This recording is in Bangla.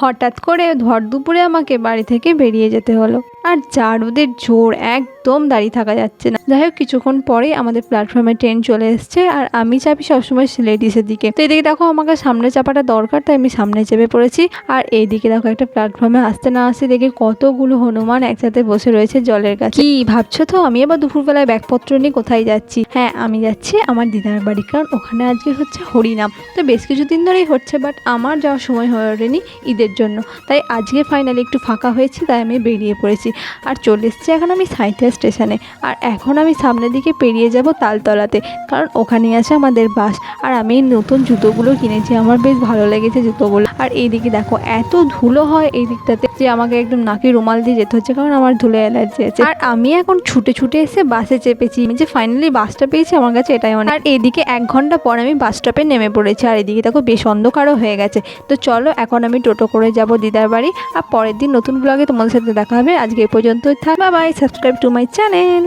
হঠাৎ করে ভর দুপুরে আমাকে বাড়ি থেকে বেরিয়ে যেতে হলো। আর যা রোদের জোর, একদম দাঁড়িয়ে থাকা যাচ্ছে না। যাই হোক, কিছুক্ষণ পরে আমাদের প্ল্যাটফর্মে ট্রেন চলে এসছে, আর আমি চাপি সবসময় লেডিসের দিকে। তো এদিকে দেখো আমাকে সামনে চাপাটা দরকার, তাই আমি সামনে চেপে পড়েছি। আর এইদিকে দেখো একটা প্ল্যাটফর্মে আসতে না আসতে দেখে কতগুলো হনুমান একসাথে বসে রয়েছে জলের কাছে। কি ভাবছো তো, আমি আবার দুপুরবেলায় ব্যাগপত্র নিয়ে কোথায় যাচ্ছি? হ্যাঁ, আমি যাচ্ছি আমার দিদার বাড়ি, কারণ ওখানে আজকে হচ্ছে হরিনাম। তো বেশ কিছুদিন ধরেই হচ্ছে, বাট আমার যাওয়ার সময় হয়ে ওঠেনি ঈদের জন্য। তাই আজকে ফাইনালি একটু ফাঁকা হয়েছি, তাই আমি বেরিয়ে পড়েছি। আর চলে এসেছি এখন আমি সাঁইথিয়া স্টেশনে। আর এখন আমি সামনের দিকে পেরিয়ে যাব তালতলাতে, কারণ ওখানেই আছে আমাদের বাস। আর আমি নতুন জুতোগুলো কিনেছি, আমার বেশ ভালো লেগেছে জুতোগুলো। আর এইদিকে দেখো এত ধুলো হয় এই দিকটাতে যে আমাকে একদম নাকে রুমাল দিয়ে যেতে হচ্ছে, কারণ আমার ধুলো অ্যালার্জি আছে। আর আমি এখন ছুটে ছুটে এসে বাসে চেপেছি। আমি যে ফাইনালি বাসটা পেয়েছি, আমার কাছে এটাই অনেক। আর এইদিকে 1 ঘন্টা পর আমি বাস স্টপে নেমে পড়েছি। আর এদিকে দেখো বেশ অন্ধকারও হয়ে গেছে। তো চলো এখন আমি টোটো করে যাব দিদার বাড়ি। আর পরের দিন নতুন ব্লগে তোমাদের সাথে দেখা হবে। আজকে এই পর্যন্তই থাক, bye bye, subscribe to my channel.